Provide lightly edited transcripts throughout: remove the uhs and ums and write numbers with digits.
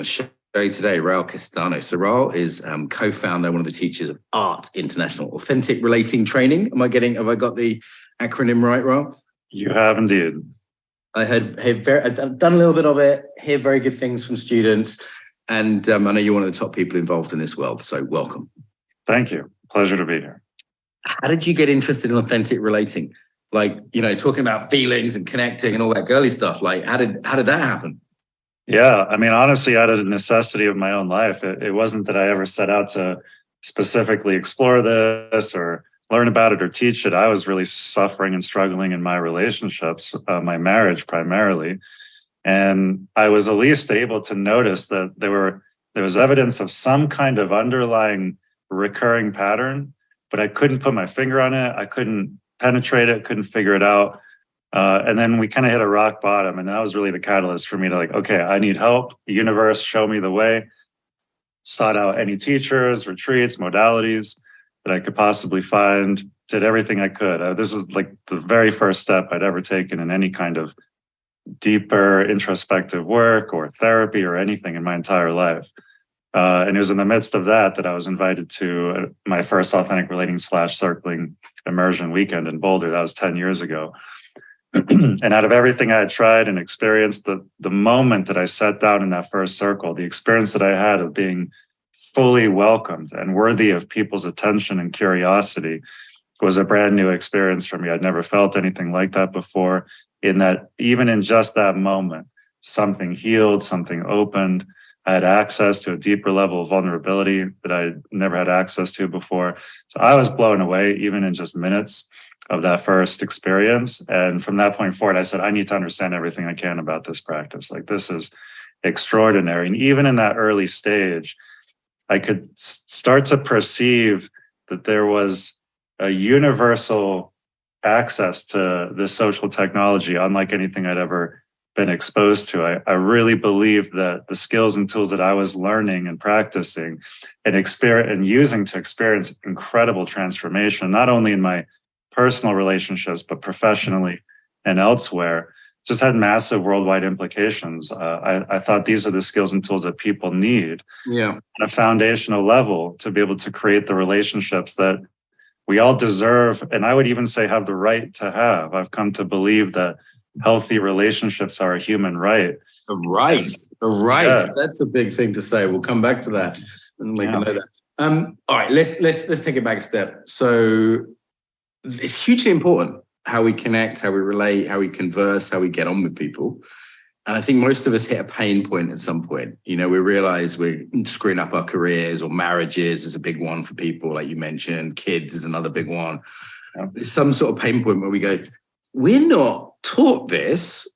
the show today, Ryel Kestano. So Ryel is co-founder, one of the teachers of ART, International Authentic Relating Training. Have I got the acronym right, Ryel? You have indeed. I've done a little bit of it, hear very good things from students, and I know you're one of the top people involved in this world, so welcome. Thank you. Pleasure to be here. How did you get interested in authentic relating? Like, talking about feelings and connecting and all that girly stuff. Like, how did that happen? Yeah, I mean, honestly, out of the necessity of my own life, it wasn't that I ever set out to specifically explore this or learn about it or teach it. I was really suffering and struggling in my relationships, my marriage primarily. And I was at least able to notice that there was evidence of some kind of underlying recurring pattern, but I couldn't put my finger on it. I couldn't penetrate it, couldn't figure it out. And then we kind of hit a rock bottom. And that was really the catalyst for me to okay, I need help. The universe, show me the way. Sought out any teachers, retreats, modalities that I could possibly find. Did everything I could. This is like the very first step I'd ever taken in any kind of deeper introspective work or therapy or anything in my entire life. And it was in the midst of that I was invited to my first authentic relating / circling immersion weekend in Boulder. That was 10 years ago. And out of everything I had tried and experienced, the moment that I sat down in that first circle, the experience that I had of being fully welcomed and worthy of people's attention and curiosity was a brand new experience for me. I'd never felt anything like that before, in that even in just that moment, something healed, something opened. I had access to a deeper level of vulnerability that I never had access to before. So I was blown away, even in just minutes of that first experience. And from that point forward, I said, I need to understand everything I can about this practice. Like, this is extraordinary. And even in that early stage, I could start to perceive that there was a universal access to this social technology, unlike anything I'd ever been exposed to. I really believed that the skills and tools that I was learning and practicing and using to experience incredible transformation, not only in my personal relationships, but professionally and elsewhere, just had massive worldwide implications. I thought these are the skills and tools that people need on a foundational level to be able to create the relationships that we all deserve, and I would even say have the right to have. I've come to believe that healthy relationships are a human right. A right. Yeah. That's a big thing to say. We'll come back to that and make a note of that. All right, let's take it back a step. So it's hugely important how we connect, how we relate, how we converse, how we get on with people. And I think most of us hit a pain point at some point. We realize we're screwing up our careers, or marriages is a big one for people, like you mentioned. Kids is another big one. There's some sort of pain point where we go, we're not taught this,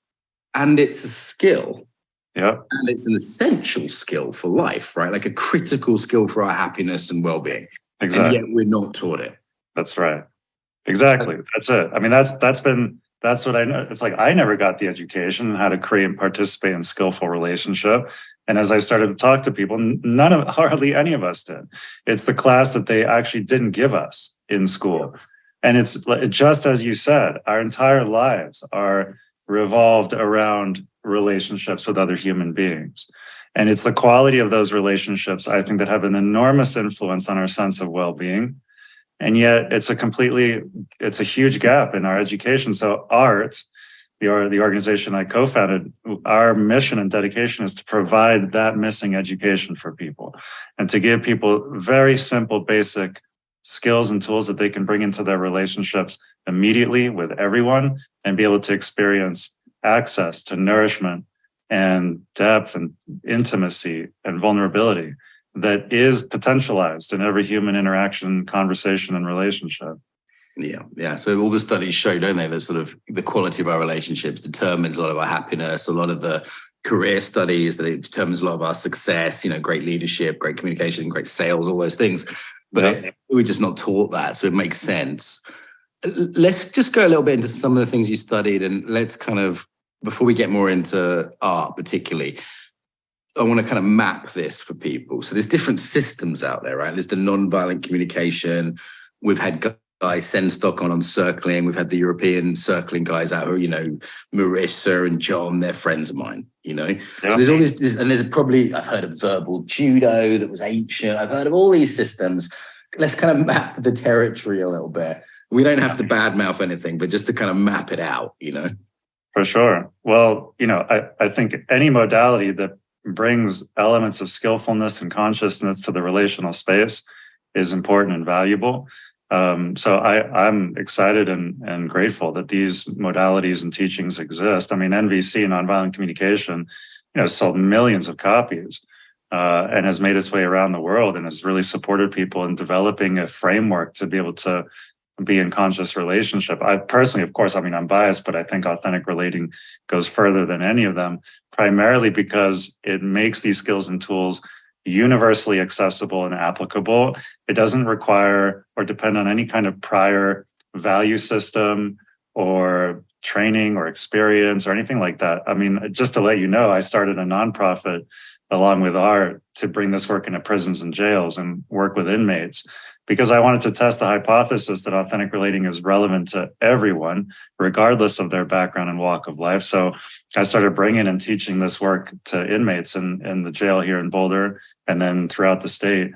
and it's a skill. Yeah. And it's an essential skill for life, right? Like a critical skill for our happiness and well-being. Exactly. And yet we're not taught it. That's right. Exactly. That's it. I mean, that's what I know. It's like I never got the education on how to create and participate in skillful relationship. And as I started to talk to people, hardly any of us did. It's the class that they actually didn't give us in school. And it's just as you said, our entire lives are revolved around relationships with other human beings. And it's the quality of those relationships, I think, that have an enormous influence on our sense of well-being. And yet it's a huge gap in our education. So ART, the organization I co-founded, our mission and dedication is to provide that missing education for people and to give people very simple, basic skills and tools that they can bring into their relationships immediately with everyone and be able to experience access to nourishment and depth and intimacy and vulnerability that is potentialized in every human interaction, conversation, and relationship. Yeah. So all the studies show, don't they, that sort of the quality of our relationships determines a lot of our happiness, a lot of the career studies that it determines a lot of our success, great leadership, great communication, great sales, all those things. But we're just not taught that. So it makes sense. Let's just go a little bit into some of the things you studied, and let's kind of, before we get more into art particularly, I want to kind of map this for people. So there's different systems out there, right? There's the nonviolent communication. We've had guys send stock on circling. We've had the European circling guys out who, Marissa and John, they're friends of mine, Yep. So there's all this, and there's probably, I've heard of verbal judo that was ancient. I've heard of all these systems. Let's kind of map the territory a little bit. We don't have to badmouth anything, but just to kind of map it out, For sure. Well, I think any modality that brings elements of skillfulness and consciousness to the relational space is important and valuable. So I'm excited and grateful that these modalities and teachings exist. I mean, NVC, nonviolent communication, sold millions of copies and has made its way around the world and has really supported people in developing a framework to be able to be in conscious relationship. I personally, of course, I'm biased, but I think authentic relating goes further than any of them, primarily because it makes these skills and tools universally accessible and applicable. It doesn't require or depend on any kind of prior value system or training or experience or anything like that. I mean, just to let you know, I started a nonprofit along with Art to bring this work into prisons and jails and work with inmates because I wanted to test the hypothesis that authentic relating is relevant to everyone, regardless of their background and walk of life. So I started bringing and teaching this work to inmates in the jail here in Boulder and then throughout the state.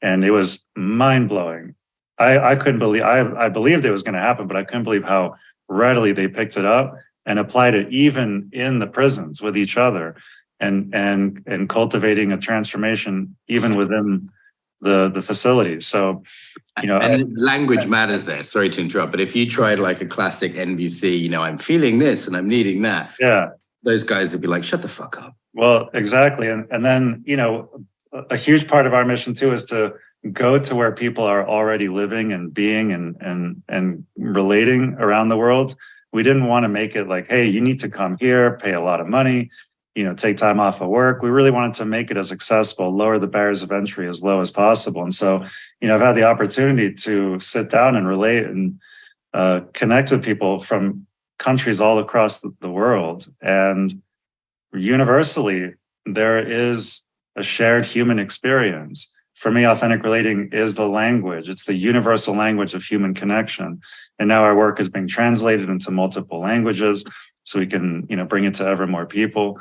And it was mind-blowing. I couldn't believe, I believed it was going to happen, but I couldn't believe how readily they picked it up and applied it even in the prisons with each other and cultivating a transformation even within the facilities. So, and language matters there. Sorry to interrupt, but if you tried like a classic NVC, I'm feeling this and I'm needing that. Yeah. Those guys would be like, shut the fuck up. Well, exactly. And then, a huge part of our mission too is to go to where people are already living and being and relating around the world. We didn't want to make it like, hey, you need to come here, pay a lot of money, take time off of work. We really wanted to make it as accessible, lower the barriers of entry as low as possible. And so, I've had the opportunity to sit down and relate and connect with people from countries all across the world. And universally, there is a shared human experience. For me, authentic relating is the language. It's the universal language of human connection. And now our work is being translated into multiple languages so we can, bring it to ever more people.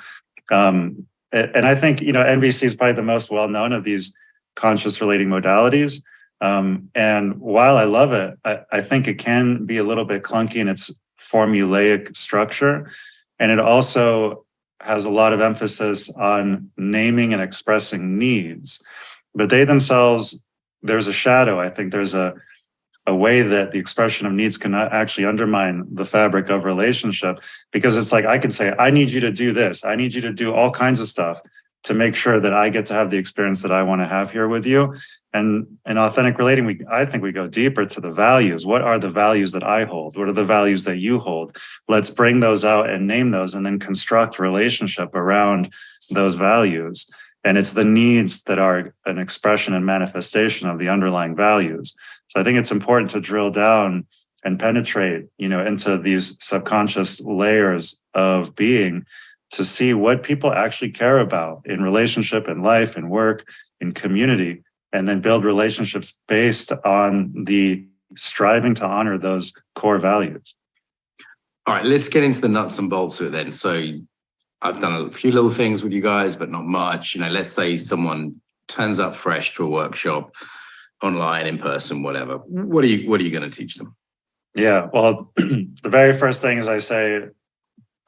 And I think, NVC is probably the most well-known of these conscious relating modalities. And while I love it, I think it can be a little bit clunky in its formulaic structure. And it also has a lot of emphasis on naming and expressing needs. But they themselves, there's a shadow. I think there's a way that the expression of needs can actually undermine the fabric of relationship, because it's like, I can say, I need you to do this. I need you to do all kinds of stuff to make sure that I get to have the experience that I want to have here with you. And in authentic relating, I think we go deeper to the values. What are the values that I hold? What are the values that you hold? Let's bring those out and name those and then construct relationship around those values. And it's the needs that are an expression and manifestation of the underlying values. So I think it's important to drill down and penetrate, into these subconscious layers of being to see what people actually care about in relationship, in life, in work, in community, and then build relationships based on the striving to honor those core values. All right, let's get into the nuts and bolts of it then. So I've done a few little things with you guys, but not much. Let's say someone turns up fresh to a workshop, online, in person, whatever. What are you going to teach them? Yeah, well, the very first thing is I say,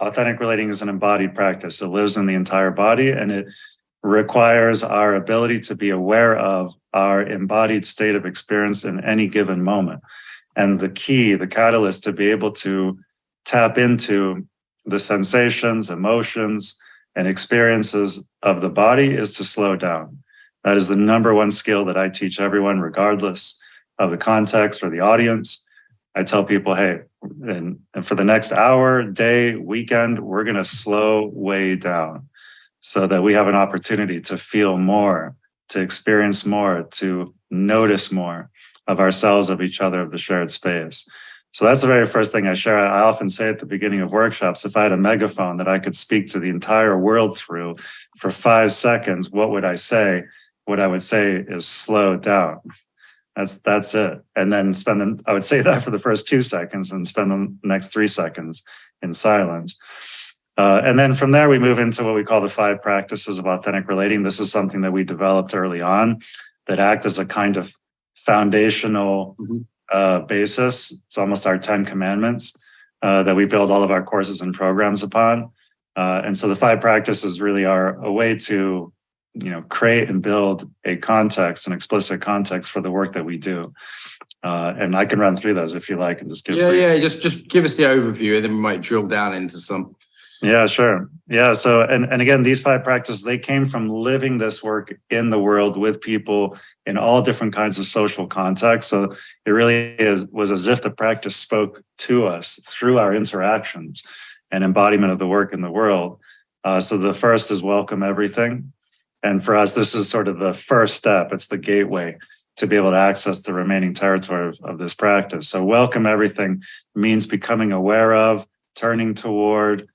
authentic relating is an embodied practice. It lives in the entire body, and it requires our ability to be aware of our embodied state of experience in any given moment. And the key, the catalyst to be able to tap into the sensations, emotions, and experiences of the body is to slow down. That is the number one skill that I teach everyone, regardless of the context or the audience. I tell people, hey, and for the next hour, day, weekend, we're going to slow way down so that we have an opportunity to feel more, to experience more, to notice more of ourselves, of each other, of the shared space. So that's the very first thing I share. I often say at the beginning of workshops, if I had a megaphone that I could speak to the entire world through for 5 seconds, what would I say? What I would say is slow down. That's it. And then I would say that for the first 2 seconds and spend the next 3 seconds in silence. And then from there, we move into what we call the 5 practices of authentic relating. This is something that we developed early on that act as a kind of foundational basis. It's almost our 10 commandments that we build all of our courses and programs upon. And so the 5 practices really are a way to, create and build a context, an explicit context for the work that we do. And I can run through those if you like, and just give. Just give us the overview, and then we might drill down into some. Yeah, sure. Yeah. So, and again, these 5 practices, they came from living this work in the world with people in all different kinds of social contexts. So it really was as if the practice spoke to us through our interactions and embodiment of the work in the world. So the first is welcome everything. And for us, this is sort of the first step. It's the gateway to be able to access the remaining territory of this practice. So welcome everything means becoming aware of, turning toward,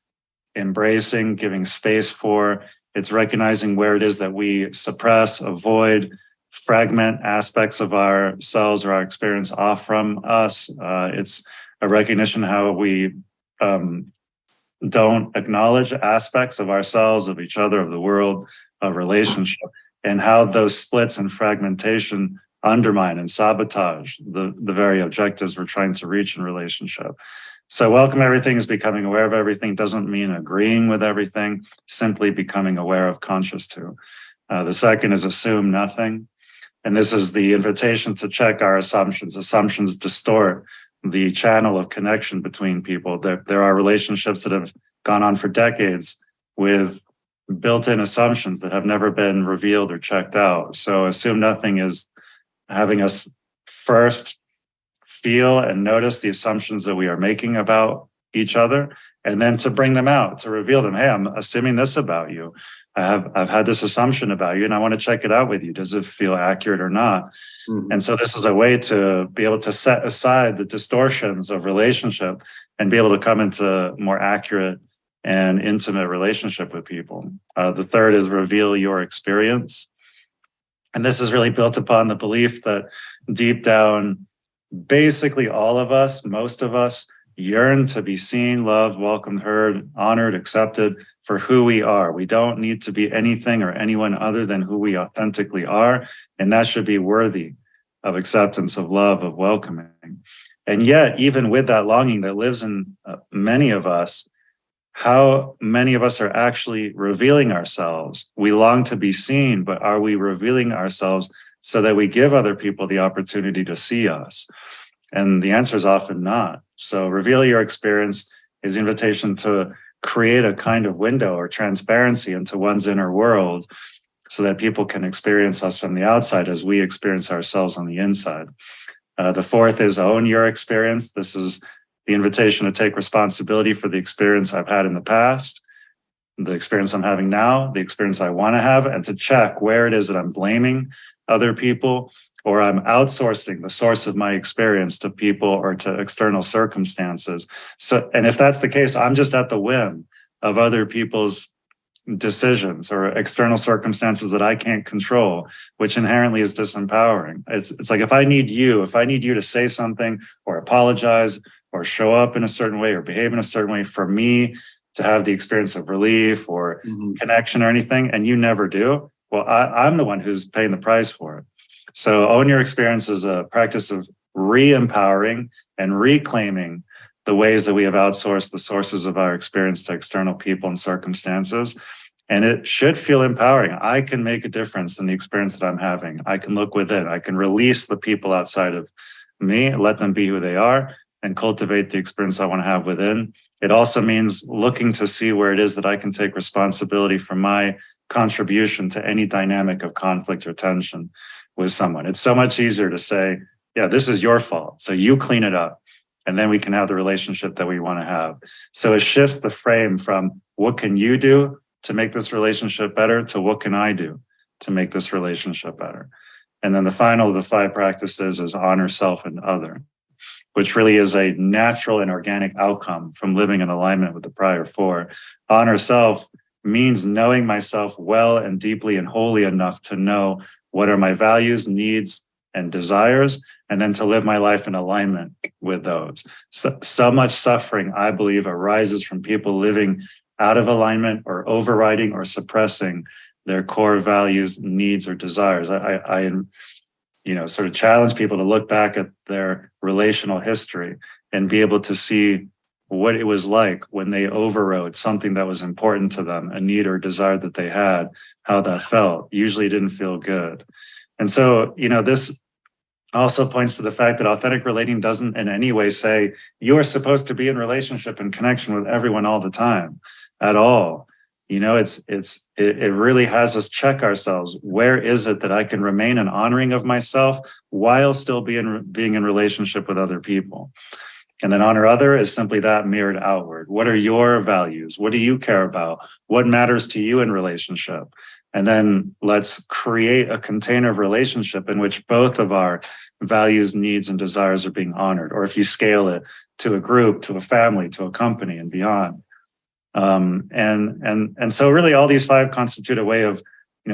embracing, giving space for. It's recognizing where it is that we suppress, avoid, fragment aspects of ourselves or our experience off from us. It's a recognition how we don't acknowledge aspects of ourselves, of each other, of the world, of relationship, and how those splits and fragmentation undermine and sabotage the very objectives we're trying to reach in relationship. So welcome everything is becoming aware of everything. Doesn't mean agreeing with everything, simply becoming aware of, conscious to. The second is assume nothing. And this is the invitation to check our assumptions. Assumptions distort the channel of connection between people. There are relationships that have gone on for decades with built-in assumptions that have never been revealed or checked out. So assume nothing is having us first feel and notice the assumptions that we are making about each other, and then to bring them out, to reveal them. Hey, I'm assuming this about you. I've had this assumption about you, and I want to check it out with you. Does it feel accurate or not? And so this is a way to be able to set aside the distortions of relationship and be able to come into more accurate and intimate relationship with people. The third is reveal your experience. And this is really built upon the belief that deep down, basically all of us, most of us, yearn to be seen, loved, welcomed, heard, honored, accepted for who we are. We don't need to be anything or anyone other than who we authentically are. And that should be worthy of acceptance, of love, of welcoming. And yet, even with that longing that lives in many of us, how many of us are actually revealing ourselves? We long to be seen, but are we revealing ourselves so that we give other people the opportunity to see us? And the answer is often not. So reveal your experience is an invitation to create a kind of window or transparency into one's inner world so that people can experience us from the outside as we experience ourselves on the inside. The fourth is own your experience. This is the invitation to take responsibility for the experience I've had in the past, the experience I'm having now, the experience I want to have, and to check where it is that I'm blaming other people or I'm outsourcing the source of my experience to people or to external circumstances. So, and if that's the case, I'm just at the whim of other people's decisions or external circumstances that I can't control, which inherently is disempowering. It's like if I need you to say something or apologize or show up in a certain way or behave in a certain way for me to have the experience of relief or connection or anything, and you never do, well, I'm the one who's paying the price for it. So own your experience is a practice of re-empowering and reclaiming the ways that we have outsourced the sources of our experience to external people and circumstances. And it should feel empowering. I can make a difference in the experience that I'm having. I can look within. I can release the people outside of me, let them be who they are, and cultivate the experience I want to have within. It also means looking to see where it is that I can take responsibility for my contribution to any dynamic of conflict or tension with someone. It's so much easier to say, yeah, this is your fault, so you clean it up. And then we can have the relationship that we want to have. So it shifts the frame from what can you do to make this relationship better to what can I do to make this relationship better. And then the final of the 5 practices is honor self and other, which really is a natural and organic outcome from living in alignment with the prior 4. Honor self means knowing myself well and deeply and wholly enough to know what are my values, needs, and desires, and then to live my life in alignment with those. So much suffering, I believe, arises from people living out of alignment or overriding or suppressing their core values, needs, or desires. I sort of challenge people to look back at their relational history and be able to see what it was like when they overrode something that was important to them, a need or desire that they had, how that felt. Usually didn't feel good. And so, this also points to the fact that authentic relating doesn't in any way say you're supposed to be in relationship and connection with everyone all the time at all. It really has us check ourselves. Where is it that I can remain an honoring of myself while still being in relationship with other people? And then honor other is simply that mirrored outward. What are your values? What do you care about? What matters to you in relationship? And then let's create a container of relationship in which both of our values, needs, and desires are being honored. Or if you scale it to a group, to a family, to a company, and beyond. And so really all these five constitute a way of,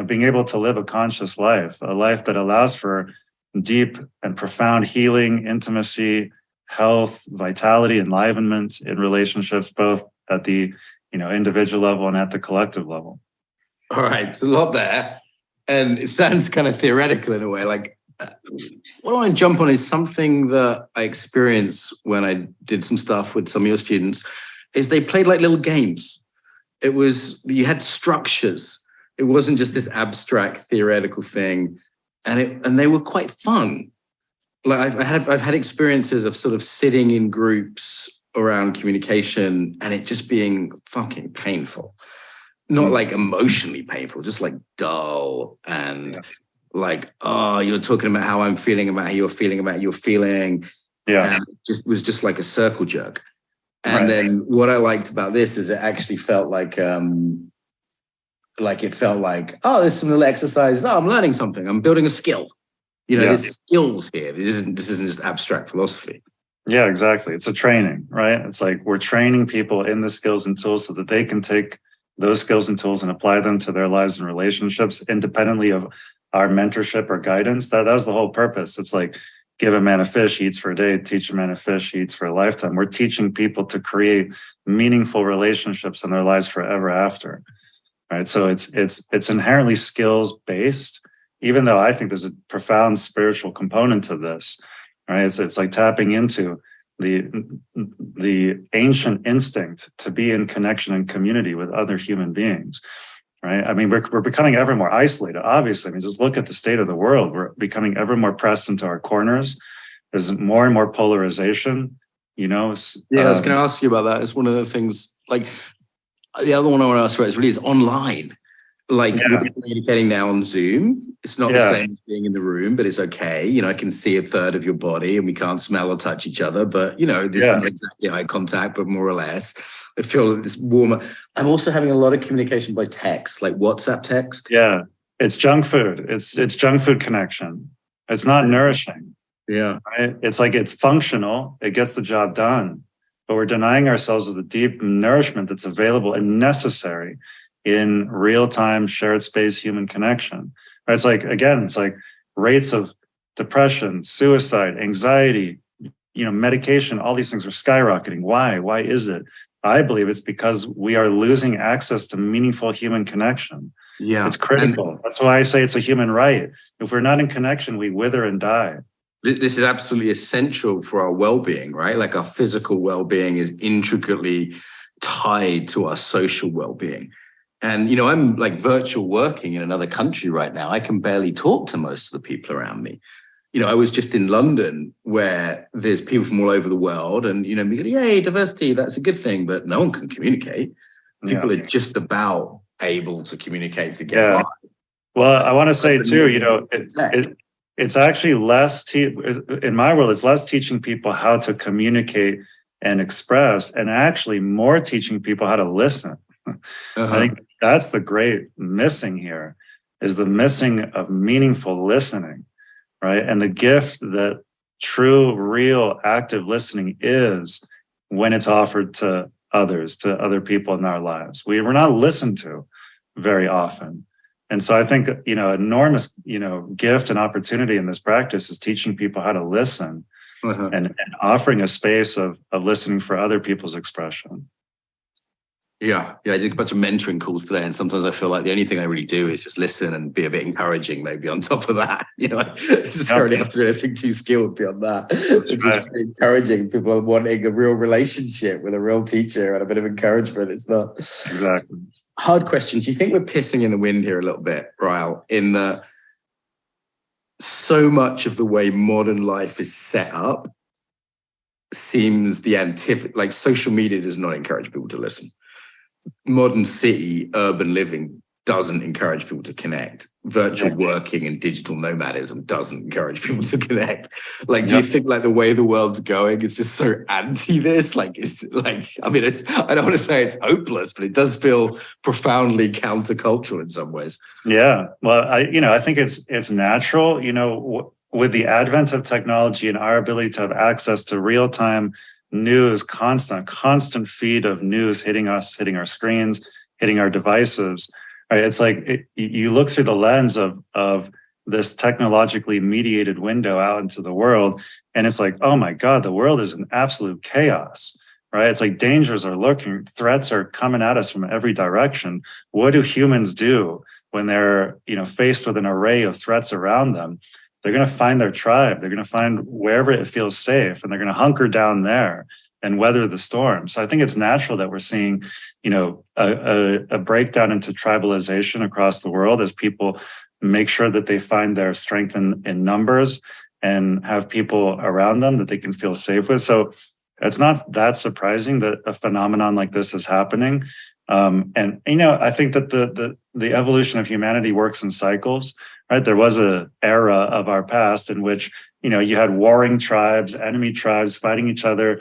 being able to live a conscious life, a life that allows for deep and profound healing, intimacy, health, vitality, enlivenment in relationships, both at the, individual level and at the collective level. All right, it's a lot there. And it sounds kind of theoretical in a way. Like, what I want to jump on is something that I experienced when I did some stuff with some of your students, is they played like little games. It was, you had structures. It wasn't just this abstract theoretical thing. And they were quite fun. Like I've had experiences of sort of sitting in groups around communication and it just being fucking painful. Not like emotionally painful, just like dull and like, oh, you're talking about how I'm feeling about how you're feeling about your feeling. Yeah. And it was just like a circle jerk. And then what I liked about this is it actually felt like oh, there's some little exercises. Oh, I'm learning something. I'm building a skill. There's skills here. This isn't just abstract philosophy. Yeah, exactly. It's a training, right? It's like we're training people in the skills and tools so that they can take those skills and tools and apply them to their lives and relationships independently of our mentorship or guidance. That was the whole purpose. It's like, give a man a fish, he eats for a day, teach a man a fish, he eats for a lifetime. We're teaching people to create meaningful relationships in their lives forever after, right? So it's inherently skills-based, even though I think there's a profound spiritual component to this, right? It's like tapping into the ancient instinct to be in connection and community with other human beings, right? I mean, we're becoming ever more isolated, obviously. I mean, just look at the state of the world. We're becoming ever more pressed into our corners. There's more and more polarization, Yeah, I was going to ask you about that. It's one of the things, like, the other one I want to ask about is really online. Like, we're communicating now on Zoom. It's not the same as being in the room, but it's okay. I can see a third of your body and we can't smell or touch each other, but, this is not exactly eye contact, but more or less. I feel this warmer. I'm also having a lot of communication by text, like WhatsApp text. Yeah, it's junk food. It's junk food connection. It's not nourishing. Yeah. Right? It's like it's functional. It gets the job done. But we're denying ourselves of the deep nourishment that's available and necessary in real-time shared space human connection. Right? It's like rates of depression, suicide, anxiety, medication, all these things are skyrocketing. Why? Why is it? I believe it's because we are losing access to meaningful human connection. Yeah. It's critical. That's why I say it's a human right. If we're not in connection, we wither and die. This is absolutely essential for our well-being, right? Like our physical well-being is intricately tied to our social well-being. And, I'm like virtual working in another country right now. I can barely talk to most of the people around me. I was just in London where there's people from all over the world and, we go, yay, diversity, that's a good thing, but no one can communicate. People are just about able to communicate to get by. Well, I want to say too, it's actually less, in my world, it's less teaching people how to communicate and express and actually more teaching people how to listen. I think that's the great missing here is the missing of meaningful listening. Right. And the gift that true, real, active listening is when it's offered to others, to other people in our lives. We're not listened to very often. And so I think, enormous, gift and opportunity in this practice is teaching people how to listen and offering a space of listening for other people's expression. Yeah, I did a bunch of mentoring calls today, and sometimes I feel like the only thing I really do is just listen and be a bit encouraging, maybe on top of that. I don't necessarily have to do anything too skilled beyond that. It's just encouraging people wanting a real relationship with a real teacher and a bit of encouragement. It's not exactly. Hard question. Do you think we're pissing in the wind here a little bit, Ryel, in that so much of the way modern life is set up seems the antithesis? Like, social media does not encourage people to listen. Modern city, urban living doesn't encourage people to connect. Virtual working and digital nomadism doesn't encourage people to connect. Like, do you think like the way the world's going is just so anti this? Like, it's like, I mean, I don't want to say it's hopeless, but it does feel profoundly countercultural in some ways. Yeah. Well, I think it's natural, with the advent of technology and our ability to have access to real-time news, constant feed of news hitting us, hitting our screens, hitting our devices. Right? It's like you look through the lens of this technologically mediated window out into the world, and it's like, oh my God, the world is in absolute chaos. Right? It's like dangers are lurking, threats are coming at us from every direction. What do humans do when they're faced with an array of threats around them? They're going to find their tribe. They're going to find wherever it feels safe, and they're going to hunker down there and weather the storm. So I think it's natural that we're seeing, a breakdown into tribalization across the world as people make sure that they find their strength in numbers and have people around them that they can feel safe with. So it's not that surprising that a phenomenon like this is happening. I think that the evolution of humanity works in cycles. Right, there was an era of our past in which you had warring tribes, enemy tribes fighting each other,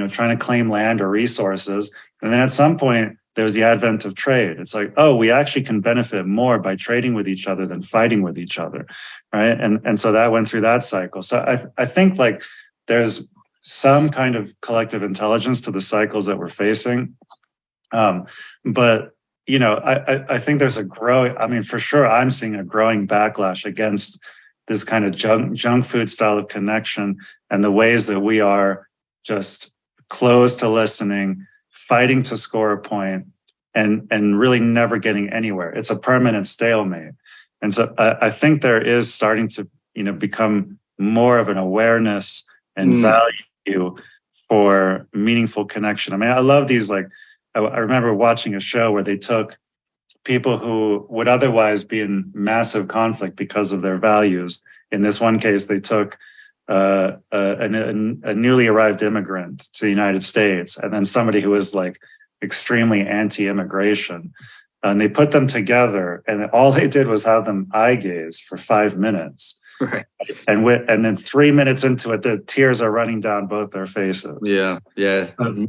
trying to claim land or resources, and then at some point there was the advent of trade. It's like, oh, we actually can benefit more by trading with each other than fighting with each other, right? And so that went through that cycle. So I think like there's some kind of collective intelligence to the cycles that we're facing, but. I think there's a growing, for sure, I'm seeing a growing backlash against this kind of junk food style of connection and the ways that we are just closed to listening, fighting to score a point, and really never getting anywhere. It's a permanent stalemate. And so I think there is starting to, become more of an awareness and value for meaningful connection. I love these, like, I remember watching a show where they took people who would otherwise be in massive conflict because of their values. In this one case, they took a newly arrived immigrant to the United States, and then somebody who was like extremely anti-immigration. And they put them together, and all they did was have them eye gaze for 5 minutes. Right. And then 3 minutes into it, the tears are running down both their faces. Yeah.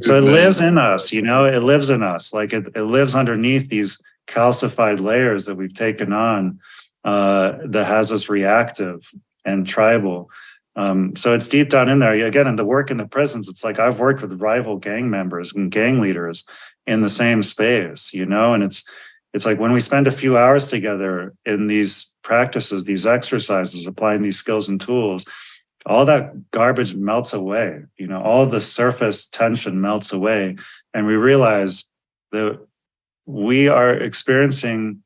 So it lives in us, it lives in us. Like it lives underneath these calcified layers that we've taken on that has us reactive and tribal. So it's deep down in there. Again, in the work in the prisons, it's like I've worked with rival gang members and gang leaders in the same space, and it's like when we spend a few hours together in these practices, these exercises, applying these skills and tools, all that garbage melts away. All the surface tension melts away. And we realize that we are experiencing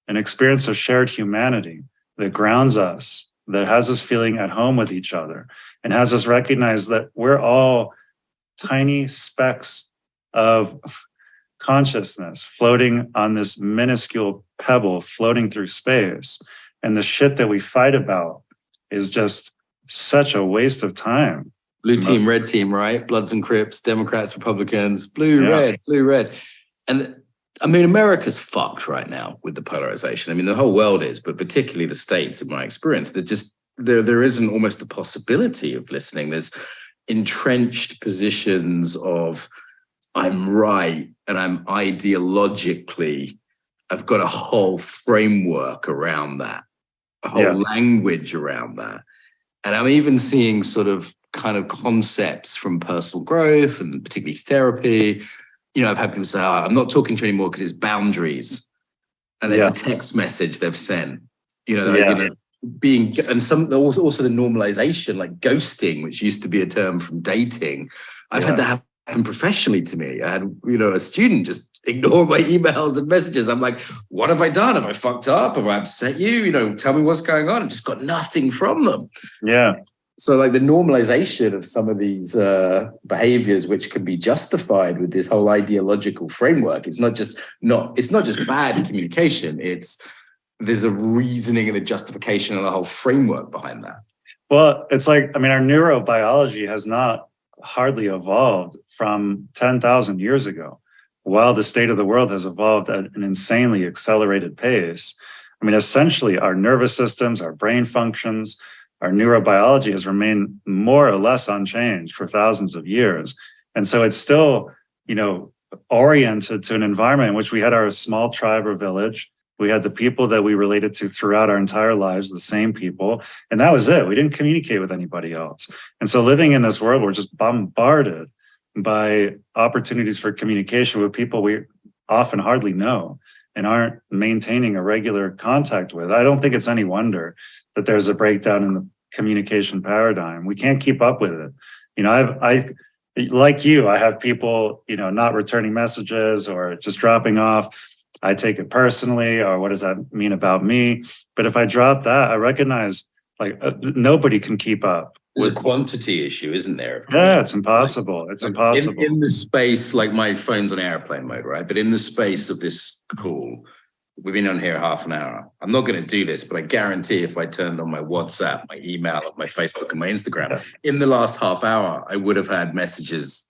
an experience of shared humanity that grounds us, that has us feeling at home with each other, and has us recognize that we're all tiny specks of consciousness floating on this minuscule pebble floating through space. And the shit that we fight about is just such a waste of time. Blue team, red team, right? Bloods and Crips, Democrats, Republicans, blue, red. And America's fucked right now with the polarization. The whole world is, but particularly the States, in my experience, there isn't almost the possibility of listening. There's entrenched positions of I'm right and I'm ideologically, I've got a whole framework around that, a whole language around that. And I'm even seeing sort of kind of concepts from personal growth and particularly therapy. I've had people say, I'm not talking to you anymore because it's boundaries. and there's a text message they've sent, being, and some also the normalization, like ghosting, which used to be a term from dating. I've had that happen professionally to me. I had, a student just ignore my emails and messages. I'm like, what have I done? Have I fucked up? Have I upset you? Tell me what's going on. I just got nothing from them. Yeah. So like the normalization of some of these behaviors, which can be justified with this whole ideological framework. It's not just bad communication. There's a reasoning and a justification and a whole framework behind that. Well, it's like, our neurobiology has not hardly evolved from 10,000 years ago, while the state of the world has evolved at an insanely accelerated pace. Essentially, our nervous systems, our brain functions, our neurobiology has remained more or less unchanged for thousands of years. And so it's still, oriented to an environment in which we had our small tribe or village. We had the people that we related to throughout our entire lives, the same people. And that was it. We didn't communicate with anybody else. And so living in this world, we're just bombarded by opportunities for communication with people we often hardly know and aren't maintaining a regular contact with. I don't think it's any wonder that there's a breakdown in the communication paradigm. We can't keep up with it. I like you, I have people, not returning messages or just dropping off. I take it personally, or what does that mean about me? But if I drop that, I recognize nobody can keep up. There's a quantity issue, isn't there? Yeah, it's impossible. It's impossible. In the space, like my phone's on airplane mode, right? But in the space of this call, we've been on here half an hour. I'm not going to do this, but I guarantee if I turned on my WhatsApp, my email, my Facebook, and my Instagram, in the last half hour, I would have had messages.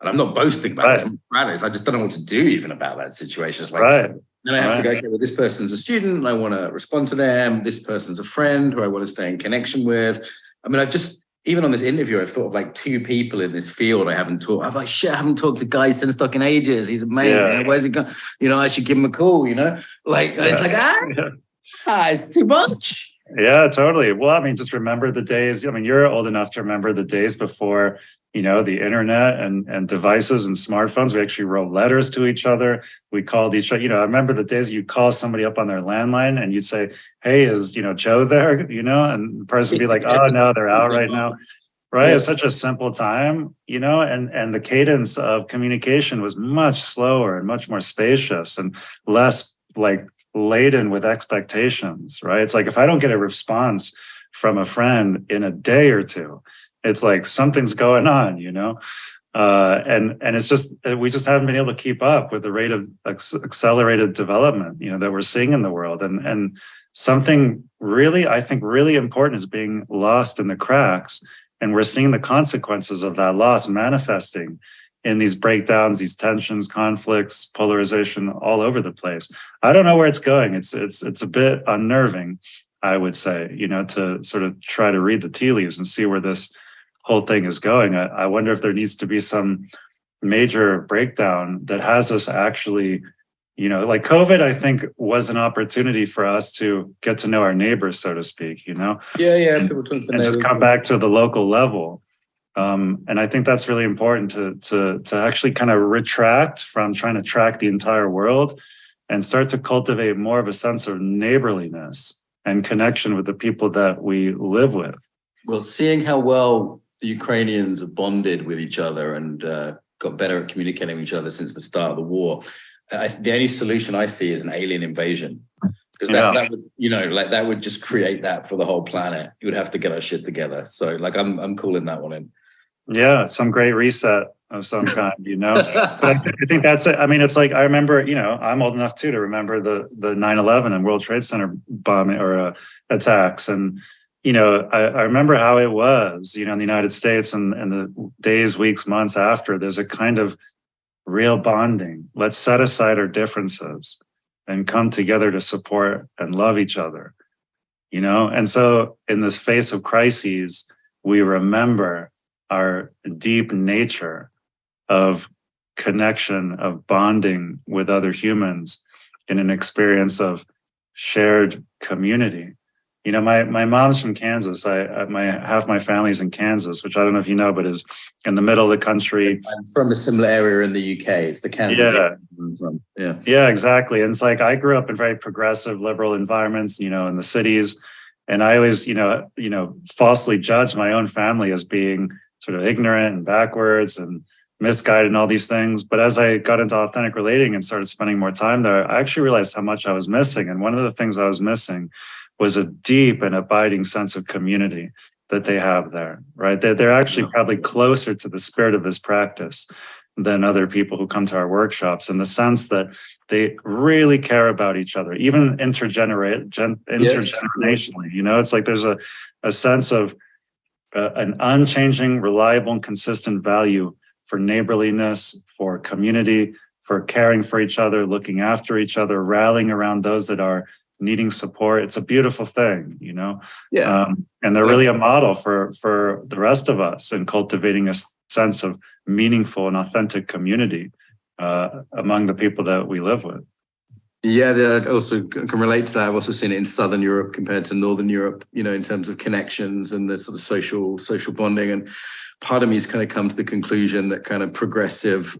And I'm not boasting about this. I'm proud of this. I just don't know what to do even about that situation. It's like, then I have to go, okay, well, this person's a student and I want to respond to them. This person's a friend who I want to stay in connection with. I've just, even on this interview, I've thought of like 2 people in this field I haven't talked. I'm like, shit, I haven't talked to Guy Senstock in ages. He's amazing. Where's he gone? I should give him a call, It's like, it's too much. Yeah, totally. Well, just remember the days. You're old enough to remember the days before, the internet and devices and smartphones. We actually wrote letters to each other. We called each other. I remember the days you call somebody up on their landline and you'd say, hey, is, Joe there? And the person would be like, oh, no, they're out right now. Right. It's such a simple time, and the cadence of communication was much slower and much more spacious and less laden with expectations. Right. It's like if I don't get a response from a friend in a day or two, it's like something's going on, and it's just, we just haven't been able to keep up with the rate of accelerated development, that we're seeing in the world. And something really, I think really important is being lost in the cracks. And we're seeing the consequences of that loss manifesting in these breakdowns, these tensions, conflicts, polarization all over the place. I don't know where it's going. It's a bit unnerving, I would say, to sort of try to read the tea leaves and see where this whole thing is going. I wonder if there needs to be some major breakdown that has us actually, like COVID, I think was an opportunity for us to get to know our neighbors, so to speak, Yeah. And just come back to the local level. And I think that's really important to actually kind of retract from trying to track the entire world and start to cultivate more of a sense of neighborliness and connection with the people that we live with. Well, seeing how well the Ukrainians have bonded with each other and got better at communicating with each other since the start of the war, the only solution I see is an alien invasion. Because that would, that would just create that for the whole planet. You would have to get our shit together. So I'm calling that one in. Yeah, some great reset of some kind, But I think that's it. It's like, I remember, I'm old enough too to remember the 9/11 and World Trade Center bombing or attacks. And, I remember how it was, in the United States and the days, weeks, months after, there's a kind of real bonding. Let's set aside our differences and come together to support and love each other, And so in this face of crises, we remember our deep nature of connection, of bonding with other humans in an experience of shared community. my mom's from Kansas. Half my family's in Kansas, which I don't know if you know, but is in the middle of the country. I'm from a similar area in the UK. It's the Kansas area I'm from. Yeah, exactly. And it's like I grew up in very progressive, liberal environments, in the cities, and I always, falsely judged my own family as being sort of ignorant and backwards and misguided and all these things. But as I got into authentic relating and started spending more time there, I actually realized how much I was missing. And one of the things I was missing was a deep and abiding sense of community that they have there, right? They're actually probably closer to the spirit of this practice than other people who come to our workshops, in the sense that they really care about each other, even intergenerationally. It's like there's a sense of an unchanging, reliable, and consistent value for neighborliness, for community, for caring for each other, looking after each other, rallying around those that are needing support. It's a beautiful thing, and they're really a model for the rest of us in cultivating a sense of meaningful and authentic community among the people that we live with. Yeah, I also can relate to that. I've also seen it in Southern Europe compared to Northern Europe, in terms of connections and the sort of social bonding. And part of me has kind of come to the conclusion that kind of progressive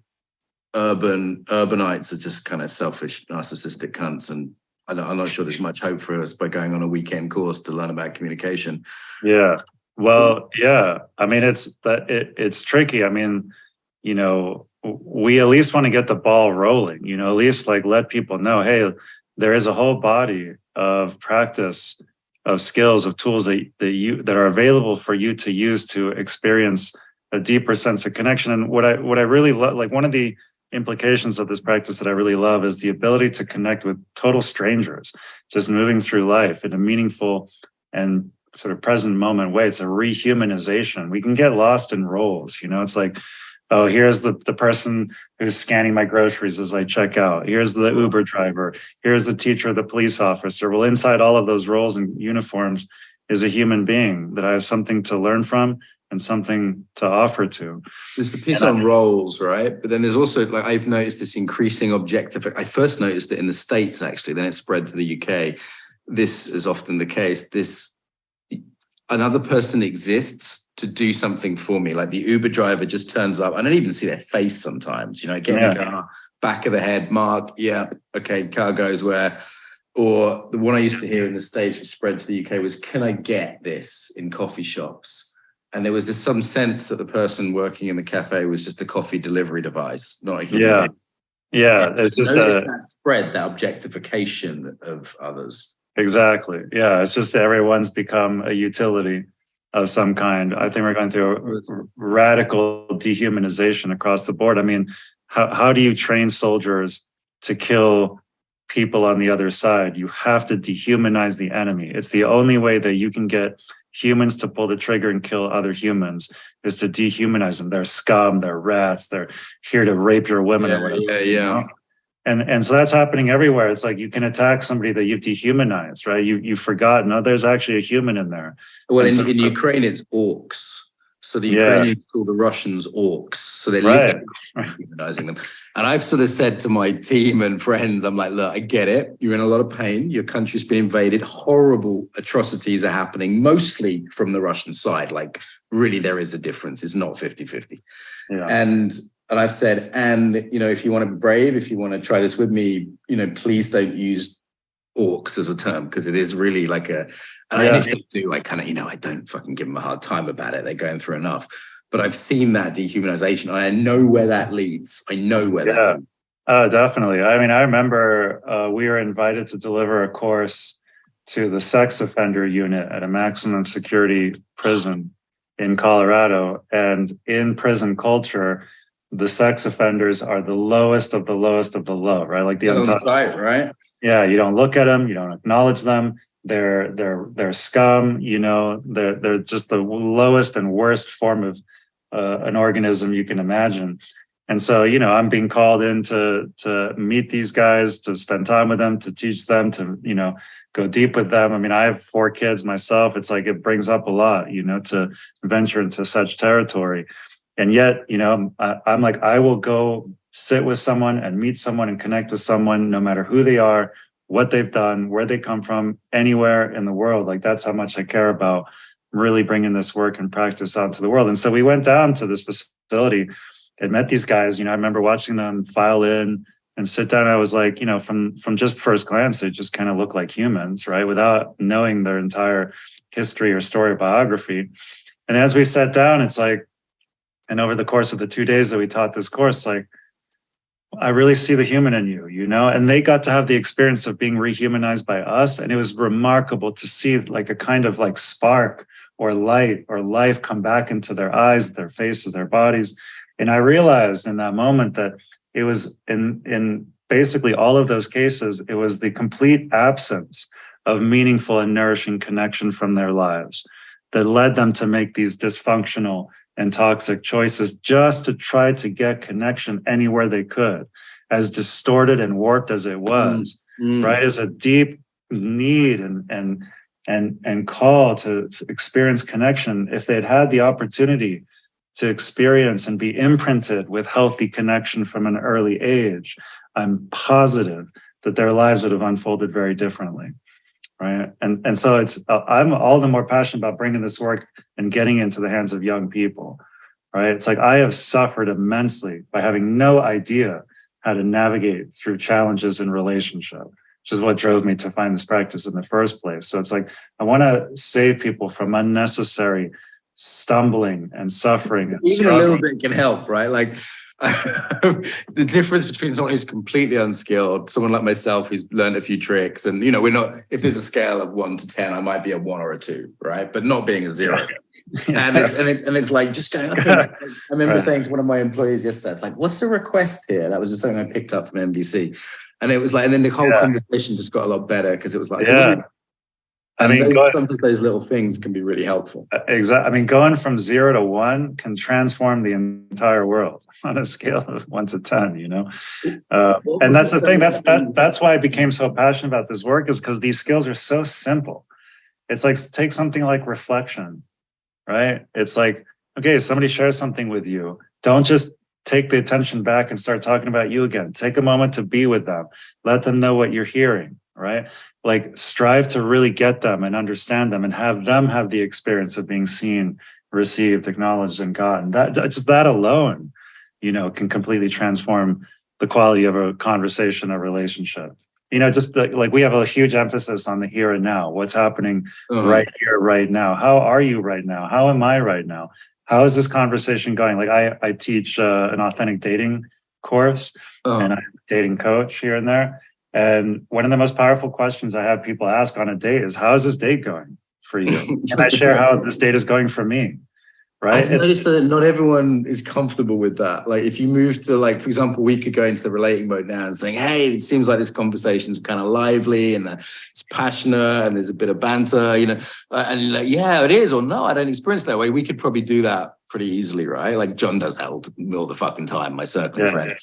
urbanites are just kind of selfish, narcissistic cunts. And I'm not sure there's much hope for us by going on a weekend course to learn about communication. Yeah. Well, yeah. I mean, it's tricky. I mean, we at least want to get the ball rolling, at least like let people know, hey, there is a whole body of practice, of skills, of tools that are available for you to use to experience a deeper sense of connection. And what I really love, like one of the implications of this practice that I really love is the ability to connect with total strangers, just moving through life in a meaningful and sort of present moment way. It's a rehumanization. We can get lost in roles, it's like, oh, here's the person who's scanning my groceries as I check out. Here's the Uber driver. Here's the teacher, the police officer. Well, inside all of those roles and uniforms is a human being that I have something to learn from and something to offer to. There's the piece on roles, right? But then there's also, like, I've noticed this increasing I first noticed it in the States, actually, then it spread to the UK. This is often the case. Another person exists to do something for me. Like the Uber driver just turns up. I don't even see their face sometimes, get in the car, back of the head, Mark, yeah, okay, car goes where. Or the one I used to hear in the States, which spread to the UK, was, can I get this in coffee shops? And there was some sense that the person working in the cafe was just a coffee delivery device, not a human being. Yeah, it's just that spread, that objectification of others. Exactly. Yeah, it's just everyone's become a utility of some kind. I think we're going through a radical dehumanization across the board. I mean, how do you train soldiers to kill people on the other side? You have to dehumanize the enemy. It's the only way that you can get humans to pull the trigger and kill other humans, is to dehumanize them. They're scum, they're rats, they're here to rape your women or whatever. Yeah. And so that's happening everywhere. It's like you can attack somebody that you've dehumanized, right? You've forgotten, oh, there's actually a human in there. Well, in Ukraine, it's orcs. So the Ukrainians call the Russians orcs. So they're literally dehumanizing them. And I've sort of said to my team and friends, I'm like, look, I get it. You're in a lot of pain. Your country's been invaded. Horrible atrocities are happening, mostly from the Russian side. Like, really, there is a difference. It's not 50-50. Yeah. And I've said, if you want to be brave, if you want to try this with me, please don't use orcs as a term, because it is really like and if they do, I kind of, I don't fucking give them a hard time about it. They're going through enough. But I've seen that dehumanization, and I know where that leads. I know where that leads. Definitely. I mean, I remember we were invited to deliver a course to the sex offender unit at a maximum security prison in Colorado. And in prison culture, the sex offenders are the lowest of the lowest of the low, right? Like the untouchable, right? Yeah, you don't look at them, you don't acknowledge them. They're scum, they're just the lowest and worst form of an organism you can imagine. And so, I'm being called in to meet these guys, to spend time with them, to teach them, to, go deep with them. I mean, I have 4 kids myself. It's like, it brings up a lot, to venture into such territory. And yet, I'm like, I will go sit with someone and meet someone and connect with someone, no matter who they are, what they've done, where they come from, anywhere in the world. Like, that's how much I care about really bringing this work and practice out to the world. And so we went down to this facility and met these guys. I remember watching them file in and sit down. I was like, from just first glance, they just kind of look like humans, right? Without knowing their entire history or story or biography. And as we sat down, it's like, and over the course of the 2 days that we taught this course, like, I really see the human in you, and they got to have the experience of being rehumanized by us. And it was remarkable to see like a kind of like spark or light or life come back into their eyes, their faces, their bodies. And I realized in that moment that it was in basically all of those cases, it was the complete absence of meaningful and nourishing connection from their lives that led them to make these dysfunctional and toxic choices just to try to get connection anywhere they could, as distorted and warped as it was, right? As a deep need and call to experience connection. If they'd had the opportunity to experience and be imprinted with healthy connection from an early age, I'm positive that their lives would have unfolded very differently. Right. And so I'm all the more passionate about bringing this work and getting into the hands of young people. Right. It's like I have suffered immensely by having no idea how to navigate through challenges in relationship, which is what drove me to find this practice in the first place. So it's like I want to save people from unnecessary stumbling and suffering. And even struggling. A little bit can help, right? Like the difference between someone who's completely unskilled, someone like myself who's learned a few tricks, and we're not. If there's a scale of 1 to 10, I might be a 1 or a 2, right? But not being a 0. Yeah. And it's like just going up. I remember saying to one of my employees yesterday, "It's like, what's the request here?" That was just something I picked up from MVC, and it was like, and then the whole conversation just got a lot better because it was like, sometimes those little things can be really helpful. Exactly. Going from 0 to 1 can transform the entire world on a scale of 1 to 10, and that's the thing. That's why I became so passionate about this work, is because these skills are so simple. It's like, take something like reflection, right? It's like, okay, somebody shares something with you. Don't just take the attention back and start talking about you again. Take a moment to be with them. Let them know what you're hearing. Right? Like, strive to really get them and understand them and have them have the experience of being seen, received, acknowledged, and gotten. That alone, can completely transform the quality of a conversation, a relationship. Just like we have a huge emphasis on the here and now. What's happening right here, right now? How are you right now? How am I right now? How is this conversation going? Like I teach an authentic dating course, and I'm a dating coach here and there. And one of the most powerful questions I have people ask on a date is, how is this date going for you? And I share how this date is going for me, right? I've noticed that not everyone is comfortable with that. Like, if you move to, like, for example, we could go into the relating mode now and saying, hey, it seems like this conversation's kind of lively and it's passionate and there's a bit of banter, and like, yeah, it is, or no, I don't experience that way. We could probably do that pretty easily, right? Like John does that all the fucking time, my circling friend.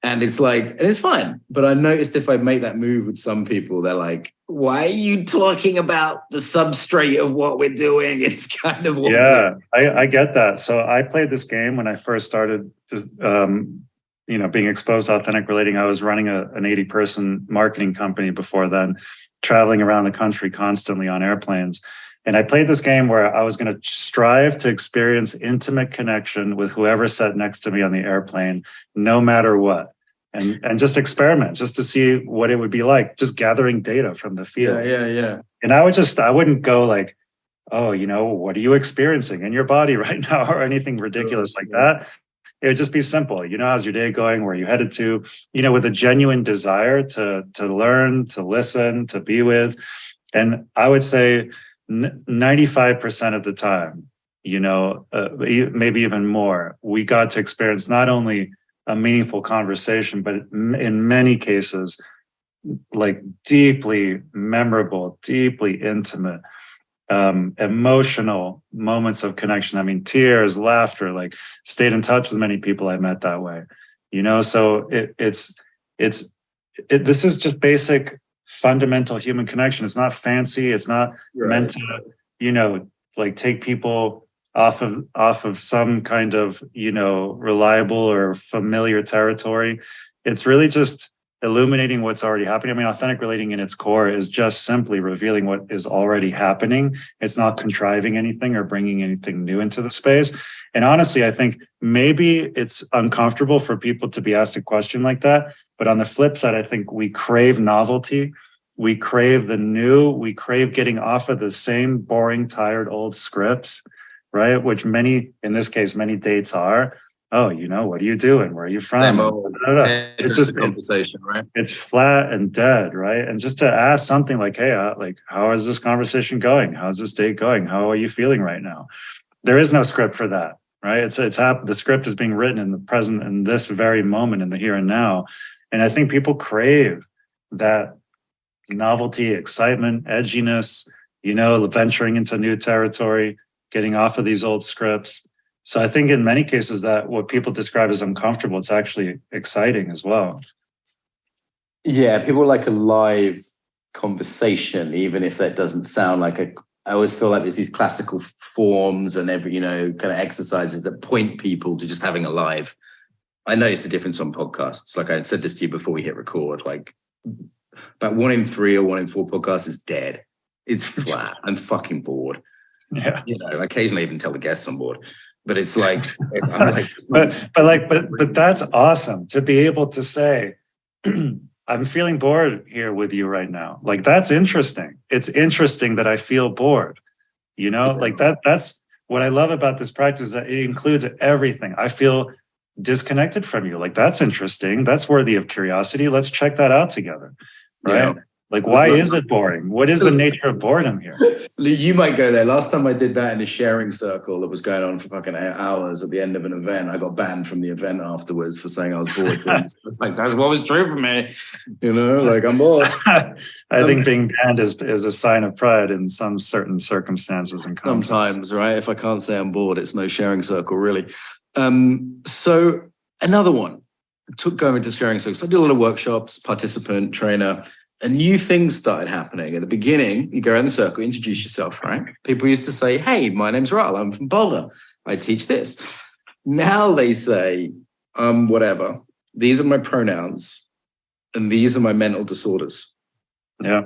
And it's like, and it's fine. But I noticed if I make that move with some people, they're like, why are you talking about the substrate of what we're doing? It's kind of what I get that. So I played this game when I first started, being exposed to authentic relating. I was running an 80-person marketing company before then, traveling around the country constantly on airplanes. And I played this game where I was going to strive to experience intimate connection with whoever sat next to me on the airplane, no matter what. And just experiment, just to see what it would be like, just gathering data from the field. Yeah. And I wouldn't go like, oh, what are you experiencing in your body right now, or anything ridiculous like that. It would just be simple. How's your day going? Where are you headed to? With a genuine desire to learn, to listen, to be with. And I would say 95% of the time, maybe even more, we got to experience not only a meaningful conversation, but in many cases, like deeply memorable, deeply intimate, emotional moments of connection. Tears, laughter, like stayed in touch with many people I met that way, so this is just basic fundamental human connection. It's not fancy. It's not meant to, like take people off of some kind of, reliable or familiar territory. It's really just illuminating what's already happening. I mean, authentic relating in its core is just simply revealing what is already happening. It's not contriving anything or bringing anything new into the space. And honestly, I think maybe it's uncomfortable for people to be asked a question like that. But on the flip side, I think we crave novelty. We crave the new. We crave getting off of the same boring, tired old scripts, right? Which many, in this case, many dates are. Oh, what are you doing? Where are you from? It's just a conversation, right? It's flat and dead, right? And just to ask something like, hey, how is this conversation going? How's this date going? How are you feeling right now? There is no script for that, right? The script is being written in the present, in this very moment, in the here and now. And I think people crave that novelty, excitement, edginess, venturing into new territory, getting off of these old scripts. So I think in many cases that what people describe as uncomfortable, it's actually exciting as well. Yeah, people like a live conversation, even if that doesn't sound like I always feel like there's these classical forms and every, kind of exercises that point people to just having a live. I noticed the difference on podcasts. Like I said this to you before we hit record, like about 1 in 3 or 1 in 4 podcasts is dead. It's flat. I'm fucking bored. Yeah. Occasionally even tell the guests I'm bored. But it's like, but that's awesome to be able to say, I'm feeling bored here with you right now. Like, that's interesting. It's interesting that I feel bored, like that's what I love about this practice, that it includes everything. I feel disconnected from you. Like, that's interesting. That's worthy of curiosity. Let's check that out together. Right. Yeah. Like, why is it boring? What is the nature of boredom here? You might go there. Last time I did that in a sharing circle that was going on for fucking 8 hours at the end of an event, I got banned from the event afterwards for saying I was bored. It's like, that's what was true for me. Like, I'm bored. I think being banned is a sign of pride in some certain circumstances. And sometimes, right? If I can't say I'm bored, it's no sharing circle, really. So another one, going into sharing circles. I did a lot of workshops, participant, trainer. And new things started happening. At the beginning, you go around the circle, introduce yourself, right? People used to say, hey, my name's Ryel, I'm from Boulder. I teach this. Now they say, whatever. These are my pronouns and these are my mental disorders. Yeah.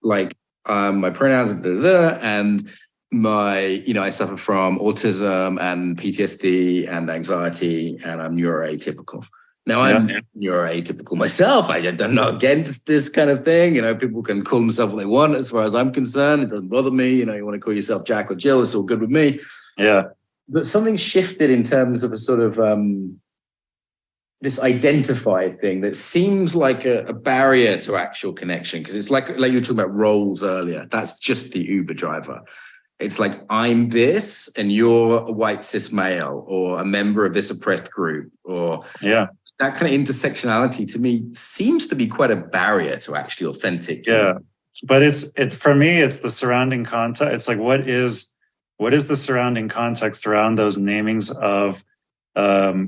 Like my pronouns are and my, I suffer from autism and PTSD and anxiety and I'm neuroatypical. Now, I'm neuroatypical myself. I'm not against this kind of thing. People can call themselves what they want as far as I'm concerned. It doesn't bother me. You want to call yourself Jack or Jill. It's all good with me. Yeah. But something shifted in terms of a sort of this identified thing that seems like a barrier to actual connection. Because it's like you were talking about roles earlier. That's just the Uber driver. It's like, I'm this and you're a white cis male or a member of this oppressed group or... Yeah. That kind of intersectionality to me seems to be quite a barrier to actually authentic. Yeah, but it's for me, it's the surrounding context. It's like, what is the surrounding context around those namings of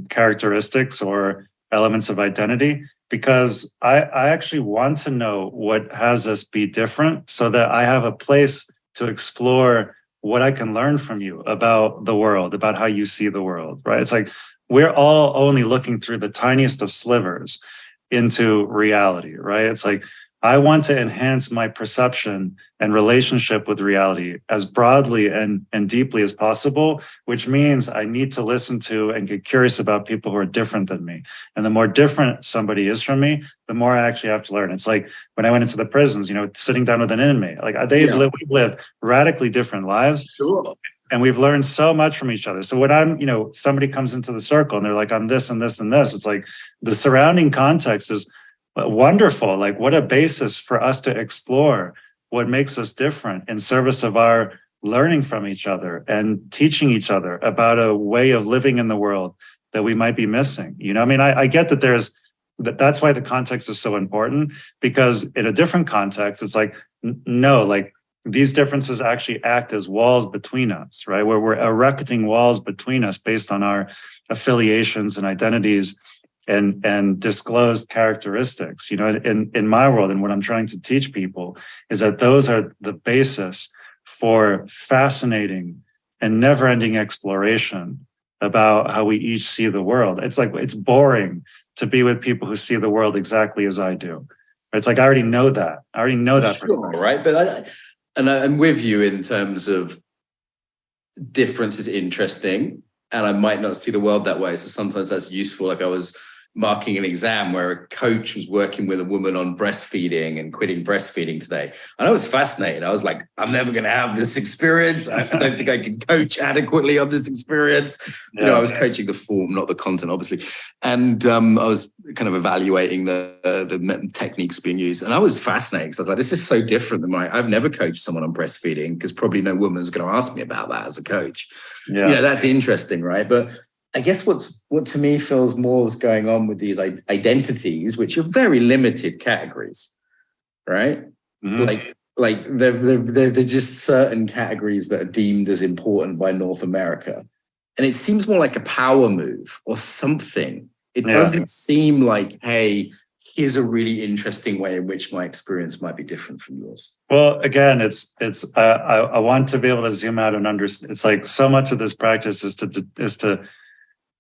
characteristics or elements of identity? Because I actually want to know what has us be different so that I have a place to explore what I can learn from you about the world, about how you see the world, right? It's like, we're all only looking through the tiniest of slivers into reality, right? It's like, I want to enhance my perception and relationship with reality as broadly and deeply as possible, which means I need to listen to and get curious about people who are different than me. And the more different somebody is from me, the more I actually have to learn. It's like when I went into the prisons, sitting down with an inmate, like we've lived radically different lives. Sure. And we've learned so much from each other. So when somebody comes into the circle and they're like, I'm this and this and this, it's like the surrounding context is wonderful. Like, what a basis for us to explore what makes us different in service of our learning from each other and teaching each other about a way of living in the world that we might be missing. I get that that's why the context is so important, because in a different context, it's like, no, like, these differences actually act as walls between us, right? Where we're erecting walls between us based on our affiliations and identities and disclosed characteristics. In my world, and what I'm trying to teach people is that those are the basis for fascinating and never-ending exploration about how we each see the world. It's like, it's boring to be with people who see the world exactly as I do. It's like I already know that. I already know that. Sure, right? But I'm with you in terms of difference is interesting, and I might not see the world that way. So sometimes that's useful. Like I was marking an exam where a coach was working with a woman on breastfeeding and quitting breastfeeding today. And I was fascinated. I was like, I'm never going to have this experience. I don't think I can coach adequately on this experience. You know, I was coaching the form, not the content, obviously. And I was kind of evaluating the techniques being used. And I was fascinated because I was like, this is so different than I've never coached someone on breastfeeding because probably no woman's going to ask me about that as a coach. Yeah. You know, that's interesting, right? But I guess what to me feels more is going on with these identities, which are very limited categories, right? Mm-hmm. Like they're just certain categories that are deemed as important by North America. And it seems more like a power move or something. It doesn't seem like, hey, here's a really interesting way in which my experience might be different from yours. Well, again, I want to be able to zoom out and understand. It's like so much of this practice is to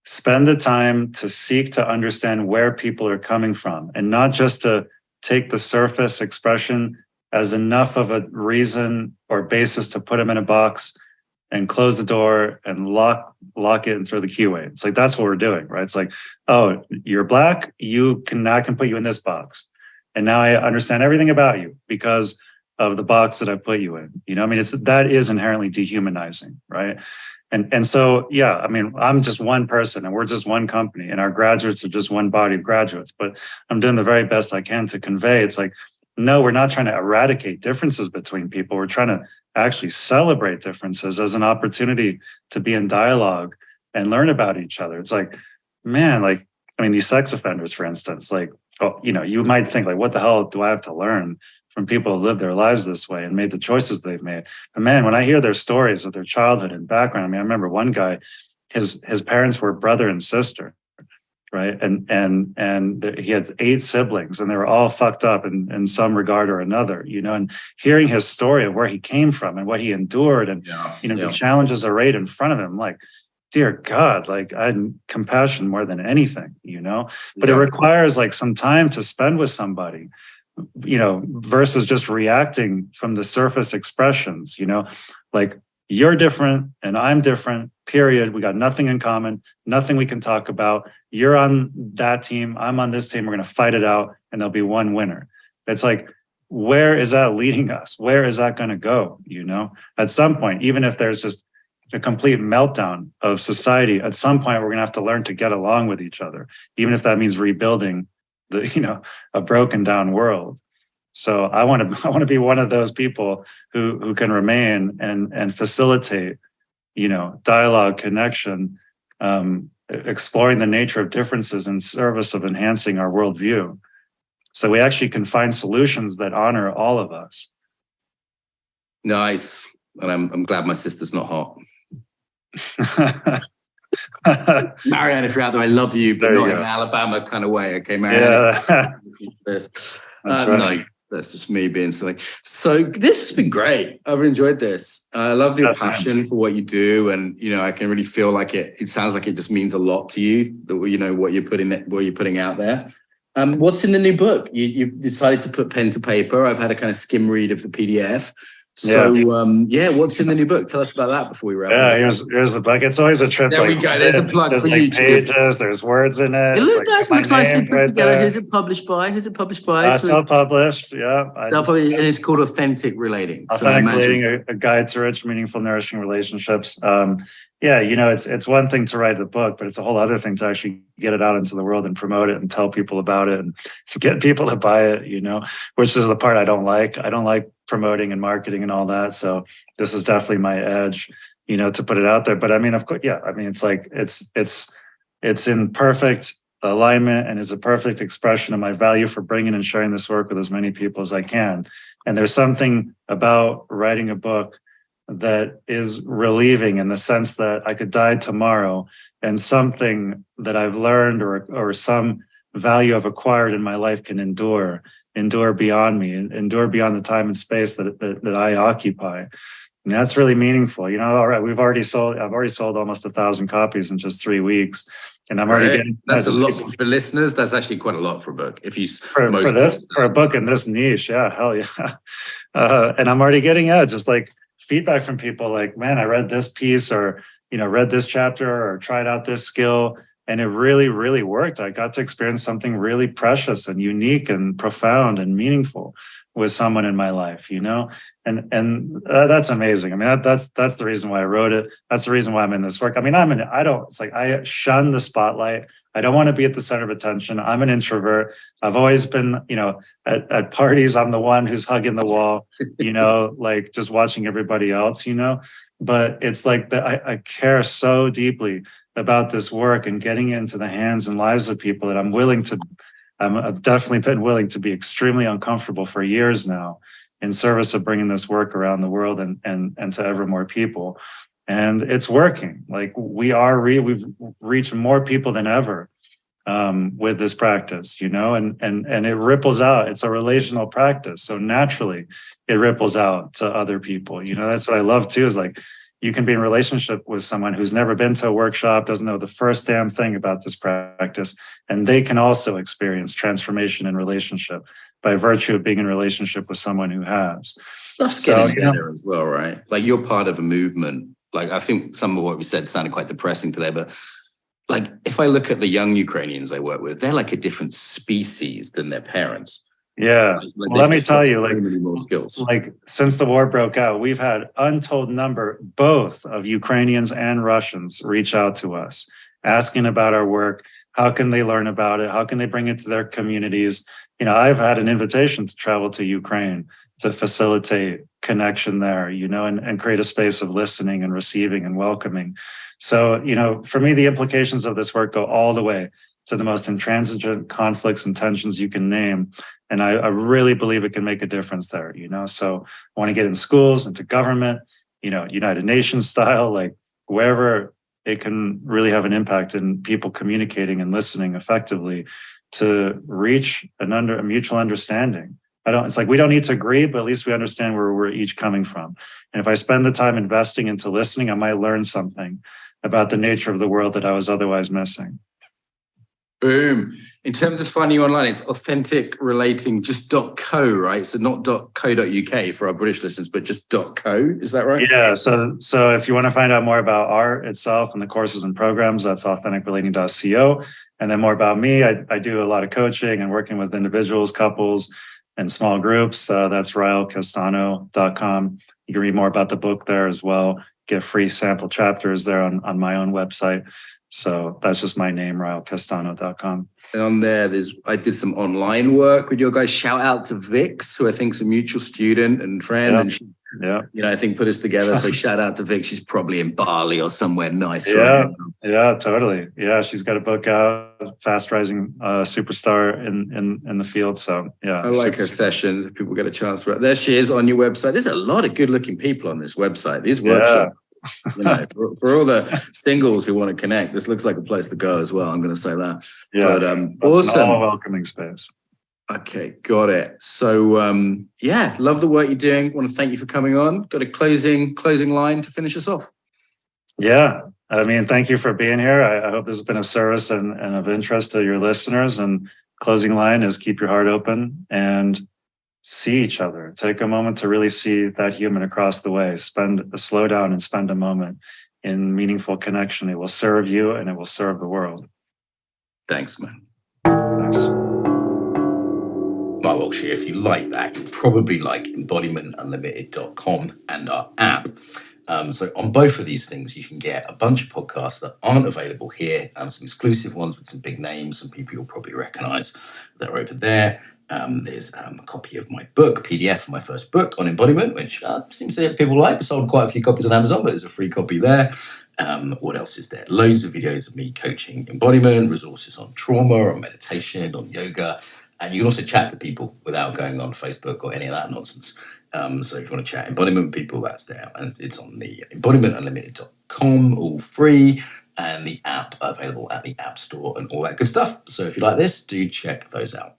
spend the time to seek to understand where people are coming from, and not just to take the surface expression as enough of a reason or basis to put them in a box and close the door and lock it and throw the key away. It's like, that's what we're doing, right? It's like, oh, you're Black, I can put you in this box. And now I understand everything about you because of the box that I put you in. You know, I mean, that is inherently dehumanizing, right? And so, yeah, I mean, I'm just one person and we're just one company and our graduates are just one body of graduates, but I'm doing the very best I can to convey. It's like, no, we're not trying to eradicate differences between people. We're trying to actually celebrate differences as an opportunity to be in dialogue and learn about each other. It's like, man, like, I mean, these sex offenders, for instance, like, oh, you know, you might think like, what the hell do I have to learn from people who live their lives this way and made the choices they've made? But man, when I hear their stories of their childhood and background, I mean, I remember one guy, his parents were brother and sister, right? And he had 8 siblings and they were all fucked up in some regard or another, you know, and hearing his story of where he came from and what he endured and, the challenges are right in front of him, like, dear God, like I had compassion more than anything, you know, but it requires like some time to spend with somebody, you know, versus just reacting from the surface expressions, you know, like you're different and I'm different, period. We got nothing in common, nothing we can talk about. You're on that team, I'm on this team. We're going to fight it out and there'll be one winner. It's like, where is that leading us? Where is that going to go? You know, at some point, even if there's just a complete meltdown of society, at some point, we're going to have to learn to get along with each other, even if that means rebuilding a broken down world. So I want to be one of those people who can remain and facilitate, dialogue, connection, exploring the nature of differences in service of enhancing our worldview. So we actually can find solutions that honor all of us. Nice. And I'm glad my sister's not hot. Marianne, if you're out there, I love you, but not in an Alabama kind of way. Okay, Marianne. Yeah. That's right. No, that's just me being silly. So this has been great. I've enjoyed this. I love your passion for what you do, and I can really feel like it sounds like it just means a lot to you. That what you're putting out there. What's in the new book? You've decided to put pen to paper. I've had a kind of skim read of the PDF. So, what's in the new book? Tell us about that before we wrap up. Yeah, here's the book. It's always a trip. There we go. There's the plug for you. Pages, there's words in it. It looks nicely put together. Who's it published by? Self-published, yeah. Self-published, and it's called Authentic Relating. Authentic Relating, a guide to rich, meaningful, nourishing relationships. It's one thing to write the book, but it's a whole other thing to actually get it out into the world and promote it and tell people about it and get people to buy it, which is the part I don't like. I don't like promoting and marketing and all that. So this is definitely my edge, to put it out there. But I mean, of course, it's like, it's in perfect alignment and is a perfect expression of my value for bringing and sharing this work with as many people as I can. And there's something about writing a book that is relieving in the sense that I could die tomorrow and something that I've learned or some value I've acquired in my life can endure beyond me, and endure beyond the time and space that I occupy. And that's really meaningful. All right, I've already sold almost 1,000 copies in just 3 weeks. And I'm already getting... That's a lot for listeners. That's actually quite a lot for a book. If you for a book in this niche, yeah, hell yeah. And I'm already getting just like feedback from people like, man, I read this piece, or read this chapter, or tried out this skill, and it really, really worked. I got to experience something really precious and unique and profound and meaningful with someone in my life, and that's amazing. I mean, that's the reason why I wrote it. That's the reason why I'm in this work. I mean, I shun the spotlight. I don't want to be at the center of attention. I'm an introvert. I've always been, at parties, I'm the one who's hugging the wall, like just watching everybody else, but it's like that. I care so deeply about this work and getting it into the hands and lives of people that I've definitely been willing to be extremely uncomfortable for years now, in service of bringing this work around the world and to ever more people. And it's working. Like we've reached more people than ever with this practice, and it ripples out. It's a relational practice. So naturally it ripples out to other people. That's what I love too, is like, you can be in relationship with someone who's never been to a workshop, doesn't know the first damn thing about this practice, and they can also experience transformation in relationship by virtue of being in relationship with someone who has. Stuff's getting together as well, right? Like, you're part of a movement. Like, I think some of what we said sounded quite depressing today, but like, if I look at the young Ukrainians I work with, they're like a different species than their parents. Yeah. Like well, let me tell you, many more skills. Like since the war broke out, we've had untold number, both of Ukrainians and Russians, reach out to us, asking about our work. How can they learn about it? How can they bring it to their communities? I've had an invitation to travel to Ukraine to facilitate connection there, and create a space of listening and receiving and welcoming. So, for me, the implications of this work go all the way to the most intransigent conflicts and tensions you can name. And I really believe it can make a difference there, So I want to get in schools, into government, United Nations style, like wherever it can really have an impact in people communicating and listening effectively to reach a mutual understanding. It's like we don't need to agree, but at least we understand where we're each coming from. And if I spend the time investing into listening, I might learn something about the nature of the world that I was otherwise missing. Boom. In terms of finding you online, it's authentic relating, just .co, right? So not .co.uk for our British listeners, but just .co. Is that right? Yeah. So if you want to find out more about art itself and the courses and programs, that's authenticrelating.co. And then more about me, I do a lot of coaching and working with individuals, couples, and small groups. That's ryelkestano.com. You can read more about the book there as well. Get free sample chapters there on my own website. So that's just my name, ryelkestano.com. And on there, I did some online work with your guys. Shout out to Vix, who I think is a mutual student and friend. Yeah. And she, I think put us together. So shout out to Vix. She's probably in Bali or somewhere nice. Yeah, right now. Yeah, totally. Yeah, she's got a book out, fast rising superstar in the field. So yeah, I like her sessions. If people get a chance to, there she is on your website. There's a lot of good looking people on this website. These workshops. For all the singles who want to connect, this looks like a place to go as well. I'm going to say that. Yeah, but awesome. An all-welcoming space. Okay, got it. So love the work you're doing. Want to thank you for coming on. Got a closing line to finish us off. Yeah, I mean, thank you for being here. I hope this has been of service and of interest to your listeners. And closing line is keep your heart open and see each other. Take a moment to really see that human across the way. Slow down and spend a moment in meaningful connection. It will serve you and it will serve the world. Thanks, man. Thanks. Mark Walsh here. If you like that, you probably like embodimentunlimited.com and our app. So on both of these things, you can get a bunch of podcasts that aren't available here, some exclusive ones with some big names, some people you'll probably recognize that are over there. There's a copy of my book, PDF, my first book on embodiment, which seems that people like. I sold quite a few copies on Amazon, but there's a free copy there. What else is there? Loads of videos of me coaching embodiment, resources on trauma, on meditation, on yoga. And you can also chat to people without going on Facebook or any of that nonsense. So if you want to chat embodiment with people, that's there. And it's on the embodimentunlimited.com, all free. and the app available at the App Store and all that good stuff. So if you like this, do check those out.